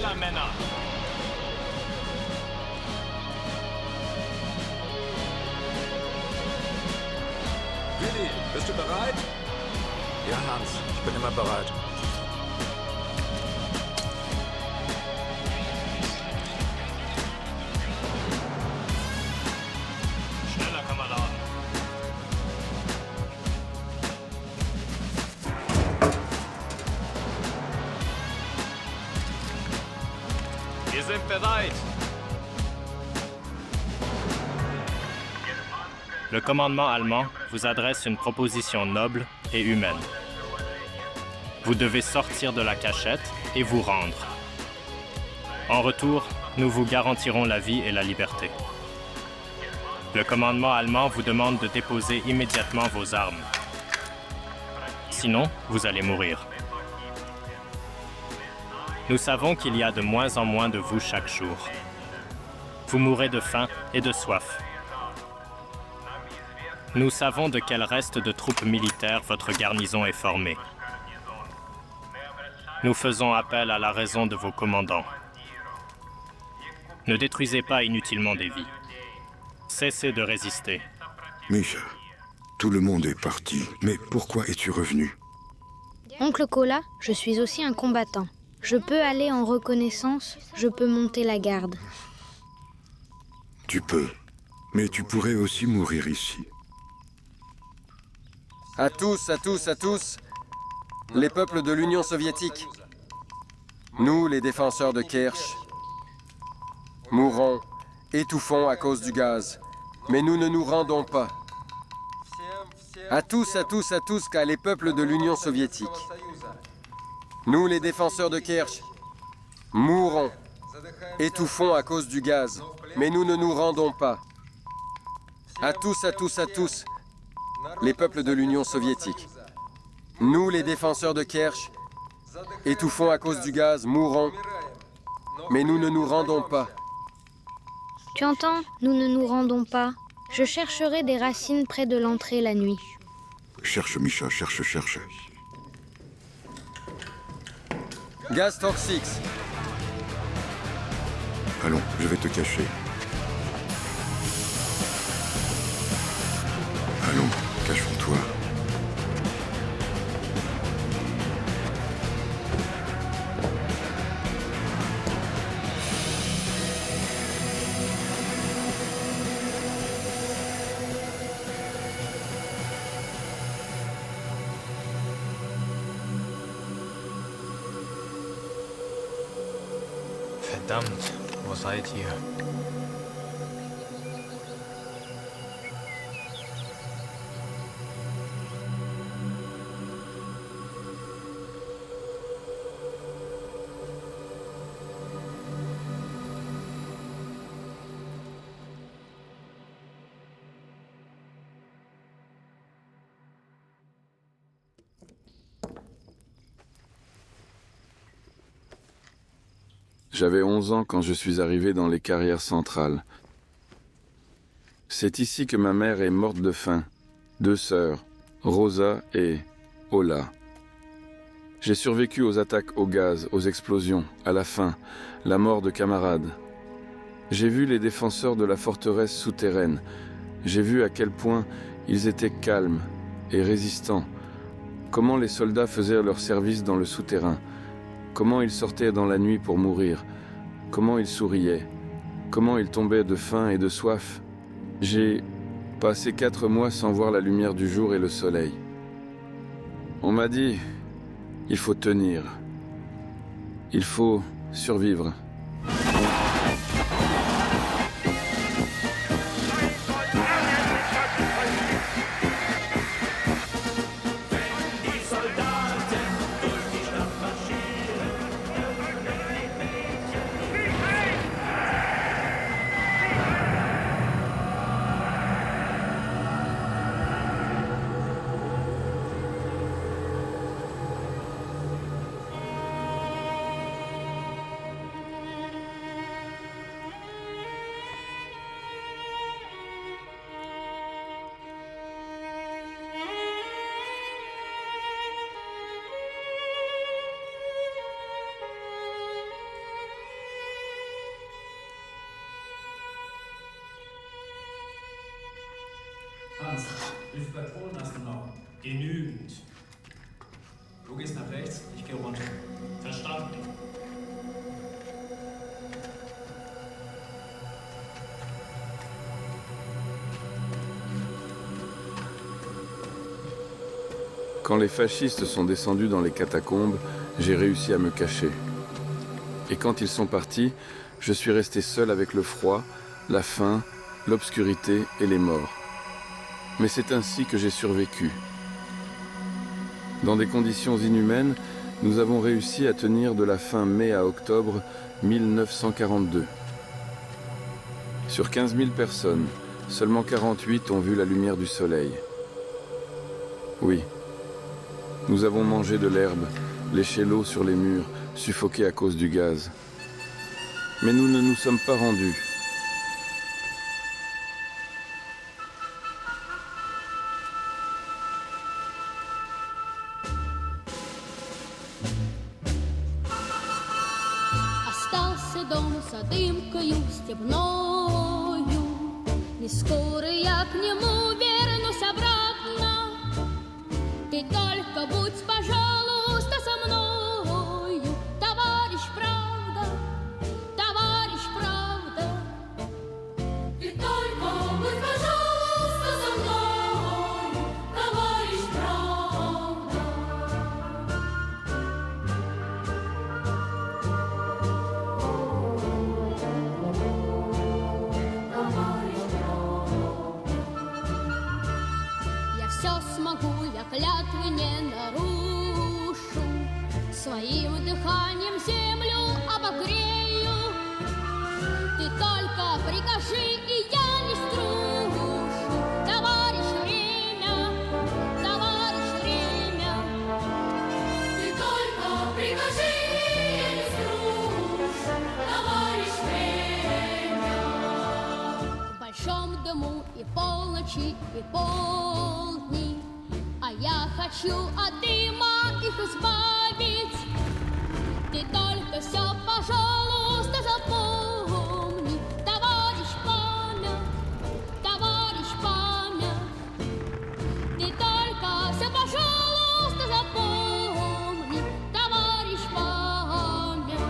weiter, Männer! Willi, bist du bereit? Ja, Hans, ich bin immer bereit. Schneller, Kameraden! Wir sind bereit! Le commandement allemand vous adresse une proposition noble et humaine. Vous devez sortir de la cachette et vous rendre. En retour, nous vous garantirons la vie et la liberté. Le commandement allemand vous demande de déposer immédiatement vos armes. Sinon, vous allez mourir. Nous savons qu'il y a de moins en moins de vous chaque jour. Vous mourrez de faim et de soif. Nous savons de quel reste de troupes militaires votre garnison est formée. Nous faisons appel à la raison de vos commandants. Ne détruisez pas inutilement des vies. Cessez de résister. Misha, tout le monde est parti. Mais pourquoi es-tu revenu? Oncle Kola, je suis aussi un combattant. Je peux aller en reconnaissance, je peux monter la garde. Tu peux. Mais tu pourrais aussi mourir ici. À tous, à tous, à tous, les peuples de l'Union soviétique, nous, les défenseurs de Kerch, mourons, étouffons à cause du gaz, mais nous ne nous rendons pas. À tous, à tous, à tous, car les peuples de l'Union soviétique, nous, les défenseurs de Kerch, mourons, étouffons à cause du gaz, mais nous ne nous rendons pas. À tous, à tous, à tous, les peuples de l'Union soviétique. Nous, les défenseurs de Kerch, étouffons à cause du gaz, mourons, mais nous ne nous rendons pas. Tu entends? Nous ne nous rendons pas. Je chercherai des racines près de l'entrée la nuit. Cherche, Misha, cherche, cherche. Gaz toxique. Allons, je vais te cacher. Allons, cachons-toi. Verdammt, wo seid ihr? J'avais 11 ans quand je suis arrivé dans les carrières centrales. C'est ici que ma mère est morte de faim. 2 sœurs, Rosa et Ola. J'ai survécu aux attaques au gaz, aux explosions, à la faim, la mort de camarades. J'ai vu les défenseurs de la forteresse souterraine. J'ai vu à quel point ils étaient calmes et résistants. Comment les soldats faisaient leur service dans le souterrain. Comment ils sortaient dans la nuit pour mourir. Comment ils souriaient. Comment ils tombaient de faim et de soif. J'ai passé 4 mois sans voir la lumière du jour et le soleil. On m'a dit, il faut tenir. Il faut survivre. Hans, wie viele Patronen hast du noch? Genügend. Du gehst nach rechts, ich gehe runter. Verstanden. Quand les fascistes sont descendus dans les catacombes, j'ai réussi à me cacher. Et quand ils sont partis, je suis resté seul avec le froid, la faim, l'obscurité et les morts. Mais c'est ainsi que j'ai survécu. Dans des conditions inhumaines, nous avons réussi à tenir de la fin mai à octobre 1942. Sur 15 000 personnes, seulement 48 ont vu la lumière du soleil. Oui. Nous avons mangé de l'herbe, léché l'eau sur les murs, suffoqués à cause du gaz. Mais nous ne nous sommes pas rendus. Остался дома с дымкою стебною. Не скоро я к нему вернусь обратно. Ты только будь, пожалуйста, со мною, товарищ правда, товарищ правда. Ты только будь, пожалуйста, со мною, товарищ правда. Я все смогу, я клятвы не нарушу, своим дыханием землю обогрею. Ты только прикажи, и я не струшу, товарищ время, товарищ время. Ты только прикажи, и я не струшу, товарищ время. В большом дыму и полночи, и полдни, а я хочу от дыма их избавить. Ты только все, пожалуйста, запомни, товарищ память, товарищ память. Ты только все, пожалуйста, запомни, товарищ память.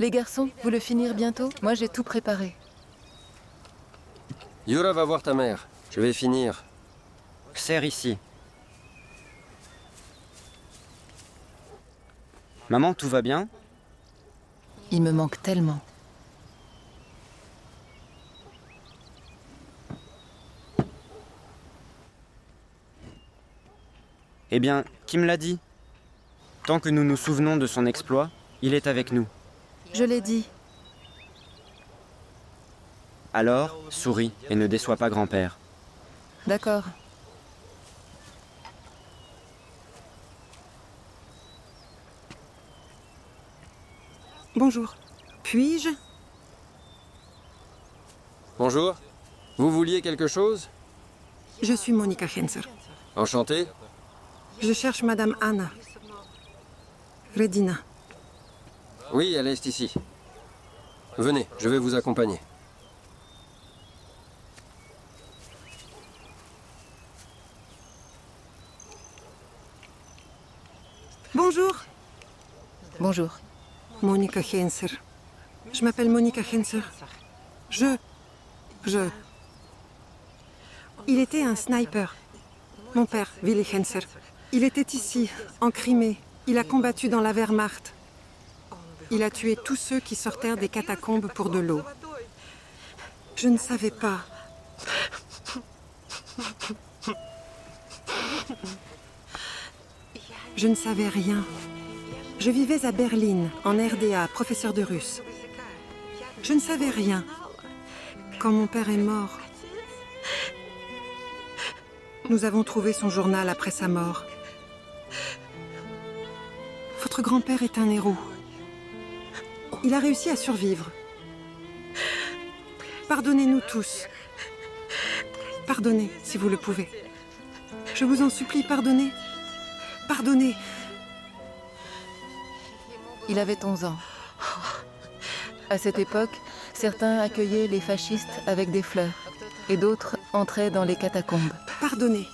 Les garçons, vous le finir bientôt? Moi, j'ai tout préparé. Yura va voir ta mère. Je vais finir. Serre ici. Maman, tout va bien? Il me manque tellement. Eh bien, qui me l'a dit? Tant que nous nous souvenons de son exploit, il est avec nous. Je l'ai dit. Alors, souris et ne déçois pas grand-père. D'accord. Bonjour. Puis-je? Bonjour. Vous vouliez quelque chose? Je suis Monica Henser. Enchanté. Je cherche Madame Anna. Redina. Oui, elle est ici. Venez, je vais vous accompagner. Bonjour. Bonjour. Monica Henser. Je m'appelle Monica Henser. Il était un sniper. Mon père, Willy Henser. Il était ici, en Crimée. Il a combattu dans la Wehrmacht. Il a tué tous ceux qui sortèrent des catacombes pour de l'eau. Je ne savais pas. Je ne savais rien. Je vivais à Berlin, en RDA, professeur de russe. Je ne savais rien. Quand mon père est mort, nous avons trouvé son journal après sa mort. Votre grand-père est un héros. Il a réussi à survivre. Pardonnez-nous tous. Pardonnez, si vous le pouvez. Je vous en supplie, pardonnez. Pardonnez. Il avait 11 ans. À cette époque, certains accueillaient les fascistes avec des fleurs et d'autres entraient dans les catacombes. Pardonnez.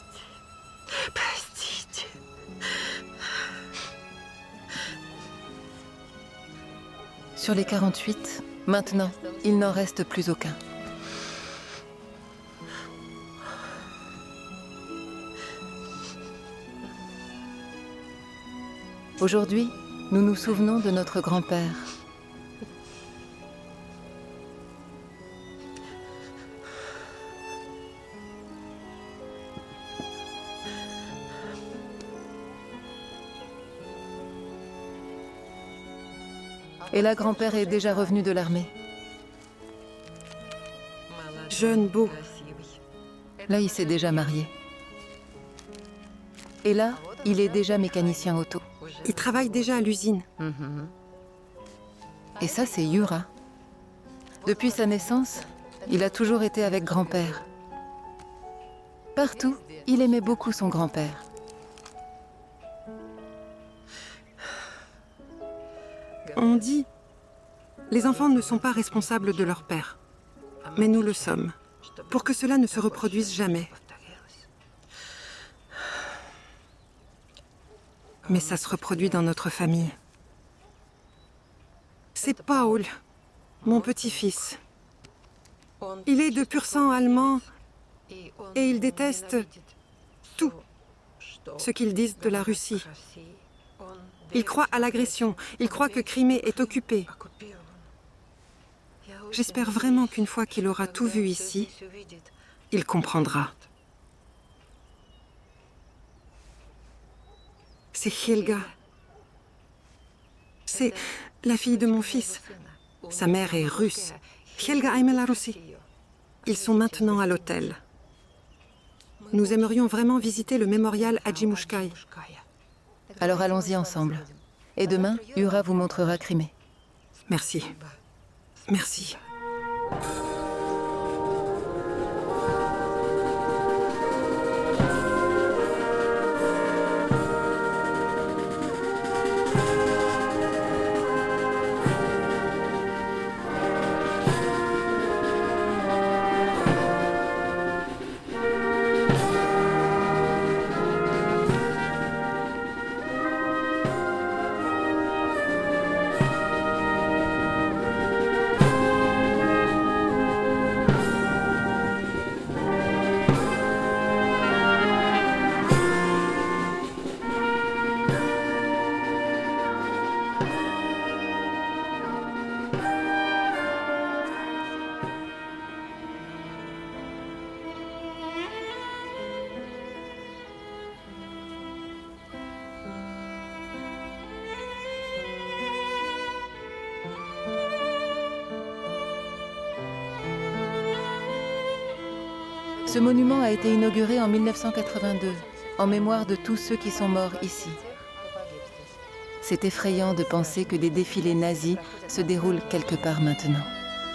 Sur les 48, maintenant, il n'en reste plus aucun. Aujourd'hui, nous nous souvenons de notre grand-père. Et là, grand-père est déjà revenu de l'armée. Jeune, beau. Là, il s'est déjà marié. Et là, il est déjà mécanicien auto. Il travaille déjà à l'usine. Et ça, c'est Yura. Depuis sa naissance, il a toujours été avec grand-père. Partout, il aimait beaucoup son grand-père. On dit, les enfants ne sont pas responsables de leur père. Mais nous le sommes. Pour que cela ne se reproduise jamais. Mais ça se reproduit dans notre famille. C'est Paul, mon petit-fils. Il est de pur sang allemand et il déteste tout ce qu'ils disent de la Russie. Il croit à l'agression, il croit que Crimée est occupée. J'espère vraiment qu'une fois qu'il aura tout vu ici, il comprendra. C'est Helga. C'est la fille de mon fils. Sa mère est russe. Helga Aimelarussi. Ils sont maintenant à l'hôtel. Nous aimerions vraiment visiter le mémorial Hadjimushkai. Alors allons-y ensemble. Et demain, Yura vous montrera Crimée. Merci. Merci. Ce monument a été inauguré en 1982, en mémoire de tous ceux qui sont morts ici. C'est effrayant de penser que des défilés nazis se déroulent quelque part maintenant.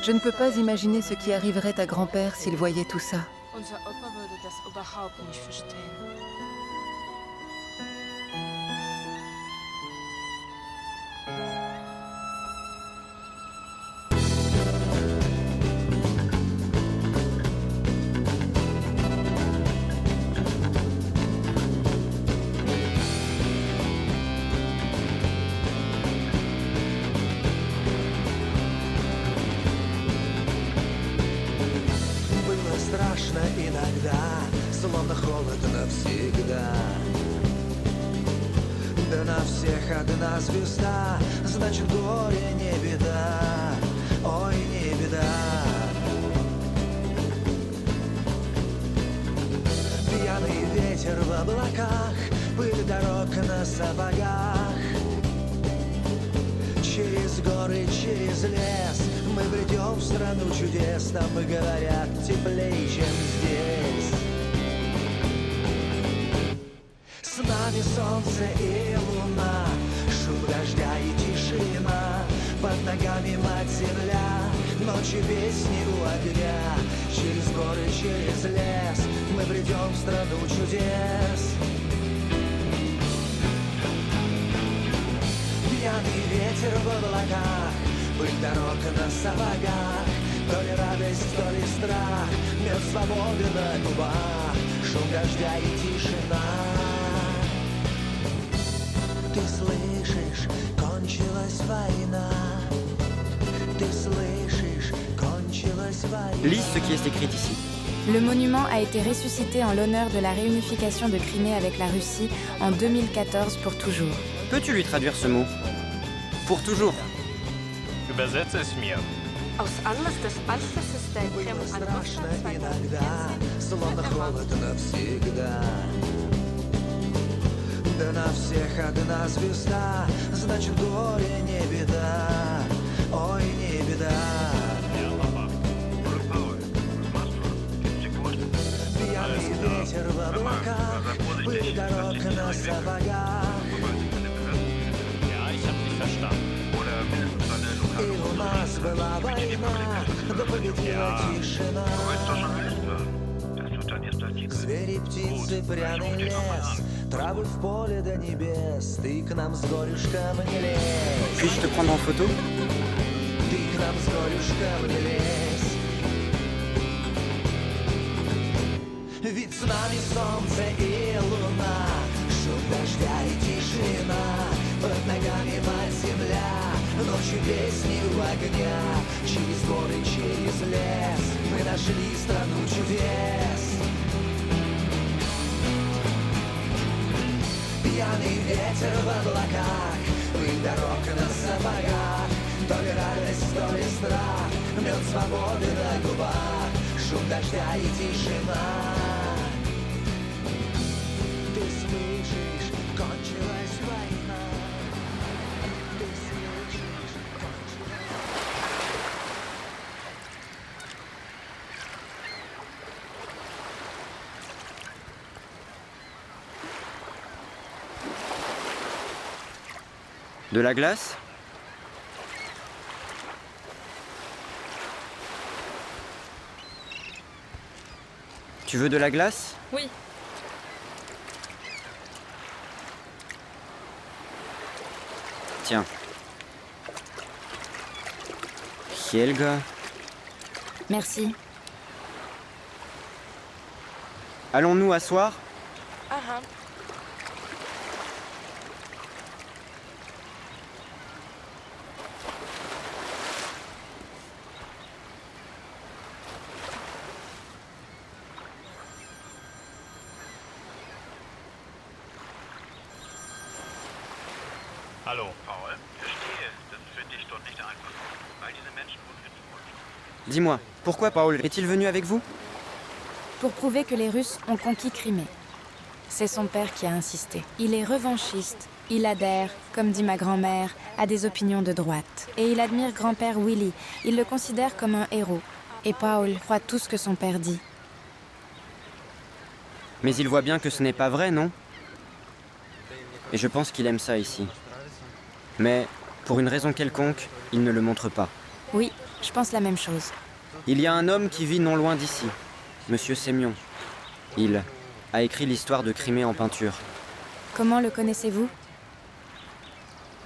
Je ne peux pas imaginer ce qui arriverait à grand-père s'il voyait tout ça. Иногда, словно холод навсегда. Да на всех одна звезда, значит горе не беда, ой, не беда. Пьяный ветер в облаках, пыль дорог на сапогах. Через горы, через лес Мы бредем в страну чудес, там и говорят теплее, чем здесь. С нами солнце и луна, шум дождя и тишина. Под ногами мать земля, ночью песни у огня. Через горы, через лес мы бредем в страну чудес. Пьяный ветер в облаках, пыль дорог на сапогах. То ли радость, то ли страх, мед свободы на губах. Шум дождя и тишина. Ты слышишь, кончилась война. Ты слышишь, кончилась война. Lis ce qui est écrit ici. Le monument a été ressuscité en l'honneur de la réunification de Crimée avec la Russie en 2014 pour toujours. Peux-tu lui traduire ce mot? Pour toujours. Übersetze es mir. Aus Anlass des Anschlusses der Krim an Russland иногда, словно холод навсегда. Да на всех одна звезда, значит горе не беда, ой, не беда. Пьяный ветер в облаках, пыль дорог на сапогах. И у нас была война, да победила тишина. Звери, птицы, пряный лес, травы в поле до небес. Ты к нам с горюшком не лезь. Puis-je te prendre en photo? Ты к нам с горюшком не лезь. Ведь с нами солнце и луна, шум дождя и тишина. Под ногами мать земля, ночью песни у огня. Через горы, через лес мы нашли страну чудес. Пьяный ветер в облаках, пыль дорог на сапогах. То ли радость, то ли страх, мед свободы на губах. Шум дождя и тишина. Ты слышишь, кончилась война. Ты слышишь, кончилась. De la glace? Tu veux de la glace? Oui. Tiens. Helga. Merci. Allons-nous asseoir? Hallo. Paul, verstehe. Das ist für dich dort nicht einfach. Weil diese Menschen Dis-moi, pourquoi Paul est-il venu avec vous? Pour prouver que les Russes ont conquis Crimée. C'est son père qui a insisté. Il est revanchiste. Il adhère, comme dit ma grand-mère, à des opinions de droite. Et il admire grand-père Willy. Il le considère comme un héros. Et Paul croit tout ce que son père dit. Mais il voit bien que ce n'est pas vrai, non? Et je pense qu'il aime ça ici. Mais, pour une raison quelconque, il ne le montre pas. Oui, je pense la même chose. Il y a un homme qui vit non loin d'ici, Monsieur Sémion. Il a écrit l'histoire de Crimée en peinture. Comment le connaissez-vous?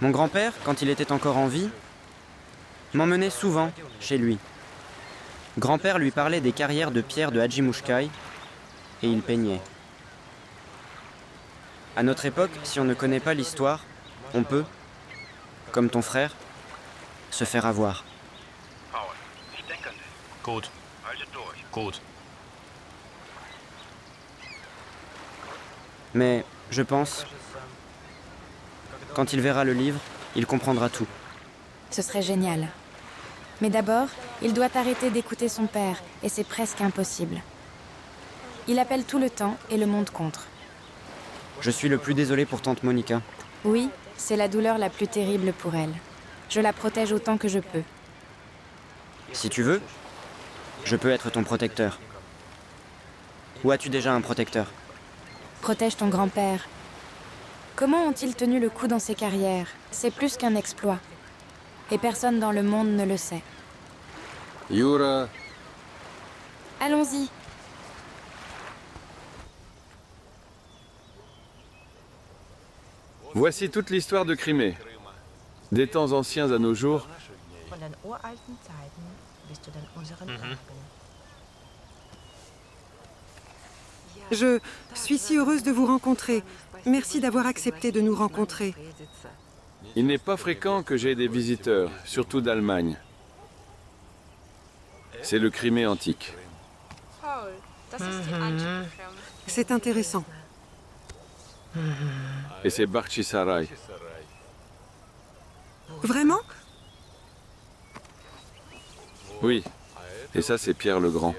Mon grand-père, quand il était encore en vie, m'emmenait souvent chez lui. Grand-père lui parlait des carrières de pierre de Hadjimouchkaï et il peignait. À notre époque, si on ne connaît pas l'histoire, on peut, comme ton frère, se faire avoir. Gut. Gut. Mais je pense, quand il verra le livre, il comprendra tout. Ce serait génial. Mais d'abord, il doit arrêter d'écouter son père, et c'est presque impossible. Il appelle tout le temps et le monde contre. Je suis le plus désolé pour tante Monica. Oui, c'est la douleur la plus terrible pour elle. Je la protège autant que je peux. Si tu veux, je peux être ton protecteur. Ou as-tu déjà un protecteur? Protège ton grand-père. Comment ont-ils tenu le coup dans ces carrières? C'est plus qu'un exploit. Et personne dans le monde ne le sait. Yura, Allons-y. Voici toute l'histoire de Crimée. Des temps anciens à nos jours, Von den uralten Zeiten bis zu den unseren Tagen. Je suis si heureuse de vous rencontrer. Merci d'avoir accepté de nous rencontrer. il n'est pas fréquent que j'aie des visiteurs, surtout d'Allemagne. C'est le Crimée antique. Paul, das ist die antike Krim. C'est intéressant. Et c'est Bakhchisarai. Vraiment? Oui. Et ça, c'est Pierre le Grand.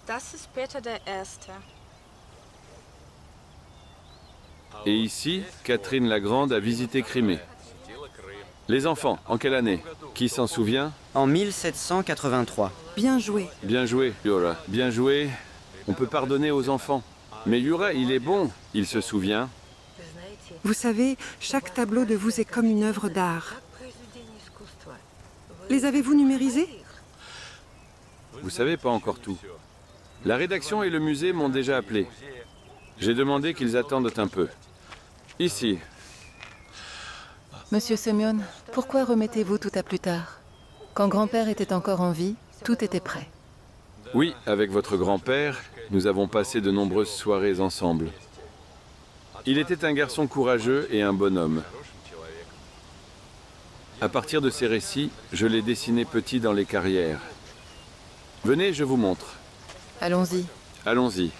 Das ist Peter der Erste. Et ici, Catherine la Grande a visité Crimée. Les enfants, en quelle année? Qui s'en souvient? En 1783. Bien joué. Bien joué, Yura. Bien joué. On peut pardonner aux enfants. Mais Yura, il est bon. Il se souvient. Vous savez, chaque tableau de vous est comme une œuvre d'art. Les avez-vous numérisés? Vous savez pas encore tout. La rédaction et le musée m'ont déjà appelé. J'ai demandé qu'ils attendent un peu. Ici. Monsieur Semyon, pourquoi remettez-vous tout à plus tard? Quand grand-père était encore en vie, tout était prêt. Oui, avec votre grand-père, nous avons passé de nombreuses soirées ensemble. Il était un garçon courageux et un bonhomme. À partir de ces récits, je l'ai dessiné petit dans les carrières. Venez, je vous montre. Allons-y. Allons-y.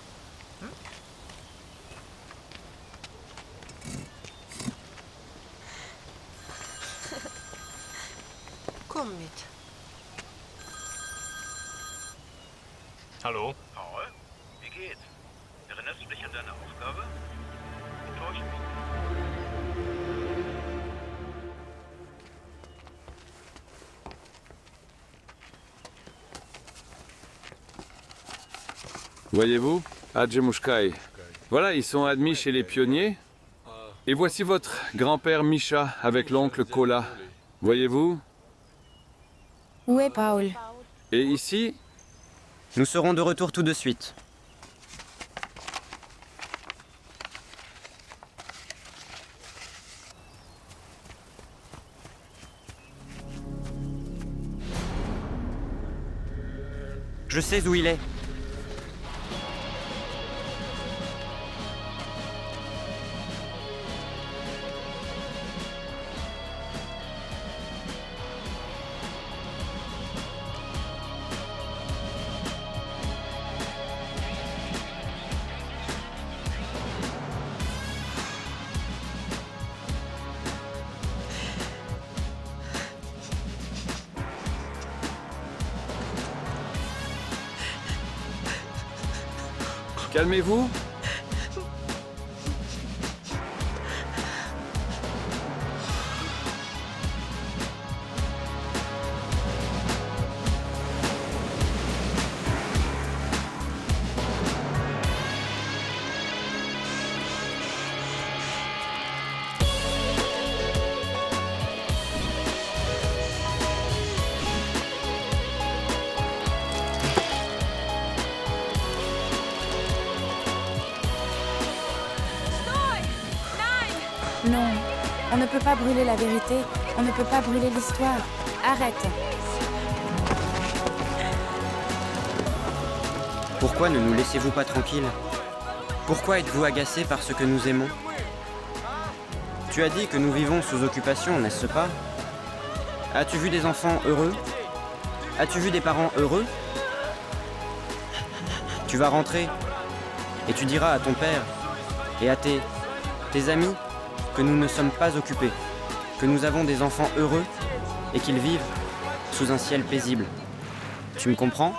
Komm mit. Hallo? Paul? Wie geht's? Erinnerst du dich an deine Aufgabe? Täusch mich. Voyez-vous, Adjemushkai. Voilà, ils sont admis chez les pionniers. Et voici votre grand-père Misha avec l'oncle Kola. Voyez-vous? Où est Paul? Et ici, Nous serons de retour tout de suite. Je sais où il est. calmez-vous. Non, on ne peut pas brûler la vérité, on ne peut pas brûler l'histoire. Arrête. Pourquoi ne nous laissez-vous pas tranquilles? Pourquoi êtes-vous agacés par ce que nous aimons? Tu as dit que nous vivons sous occupation, n'est-ce pas? As-tu vu des enfants heureux? As-tu vu des parents heureux? Tu vas rentrer et tu diras à ton père et à tes amis que nous ne sommes pas occupés, que nous avons des enfants heureux et qu'ils vivent sous un ciel paisible. Tu me comprends?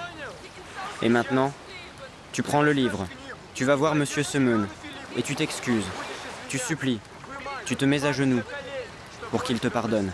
Et maintenant, tu prends le livre, tu vas voir Monsieur Semyon et tu t'excuses, tu supplies, tu te mets à genoux pour qu'il te pardonne.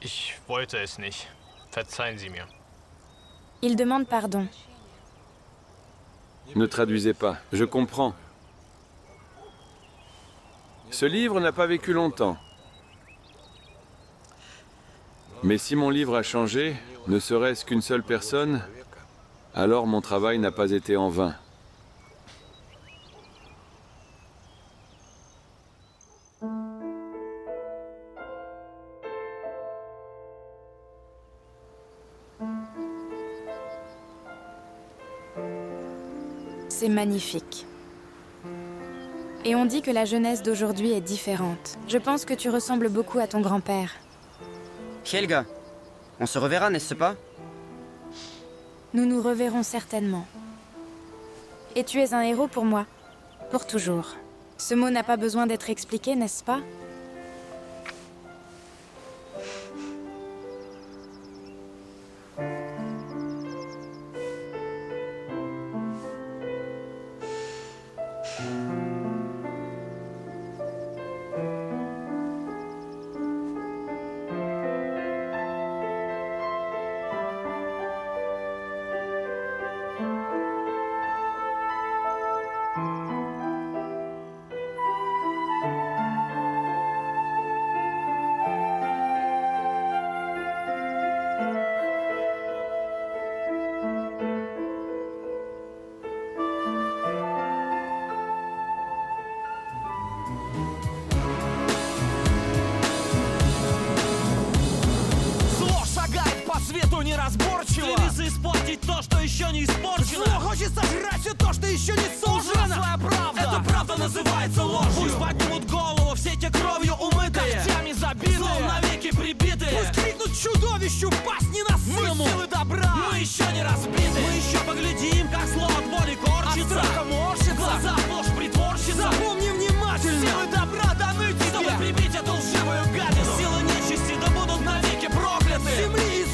Ich wollte es nicht. Verzeihen Sie mir. Il demande pardon. Ne traduisez pas, je comprends. Ce livre n'a pas vécu longtemps. Mais si mon livre a changé, ne serait-ce qu'une seule personne, alors mon travail n'a pas été en vain. C'est magnifique. Et on dit que la jeunesse d'aujourd'hui est différente. Je pense que tu ressembles beaucoup à ton grand-père. Helga, on se reverra, n'est-ce pas? Nous nous reverrons certainement. Et tu es un héros pour moi. Pour toujours. Ce mot n'a pas besoin d'être expliqué, n'est-ce pas? Неразборчиво. Стремится испортить то, что еще не испорчено. Зло хочет сожрать все то, что еще не сожрано. Ужасная правда. Эта правда называется ложью. Пусть поднимут голову все те кровью умытые, когтями забитые, злом навеки прибитые. Пусть крикнут чудовищу, пасть ненасытному. Мы силы добра, мы еще не разбиты. Мы еще поглядим, как зло от воли корчится, от страха морщится, глаза ложь притворщица. Запомни внимательно, силы добра даны тебе, чтобы прибить эту лживую гадину. Силы нечисти да будут навеки прокляты. Земли и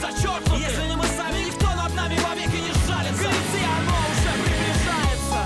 зачеркнуты. Если не мы сами, никто над нами вовеки не сжалится. Гляди, оно уже приближается.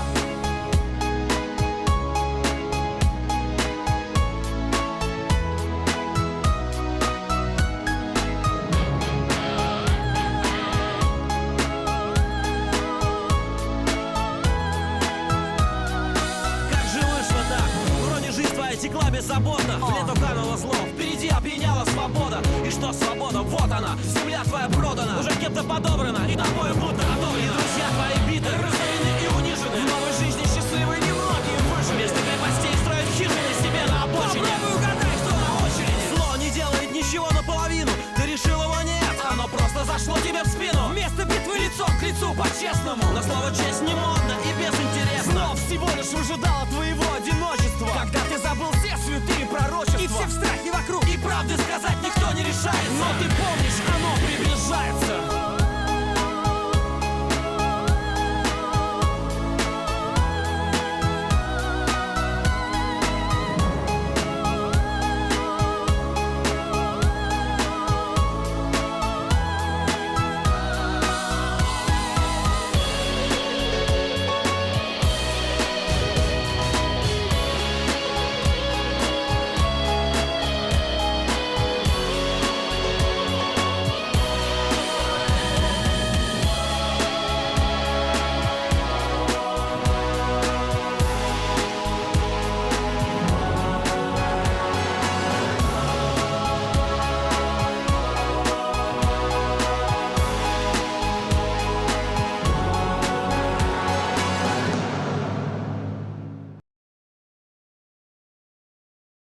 Как же вышло так? Вроде жизнь твоя текла беззаботно. В лету кануло зло, впереди опьяняла свобода. И что свобода? Вот она, земля твоя продана, уже кем-то подобрана, и тобой будто одобрена. И друзья твои биты, разорены и унижены. В новой жизни счастливые немногие выжили. Вместо крепостей строят хижины себе на обочине. Попробуй угадай, кто на очереди. Зло не делает ничего наполовину. Ты решил его нет, оно просто зашло тебе в спину. Вместо битвы лицом к лицу по-честному. Но слово честь не модно и безинтересно. Зло всего лишь выжидало твоего одиночества, когда ты забыл все святые пророчества. И все в страхе вокруг, и правды сказать никто не решается. Но ты помнишь,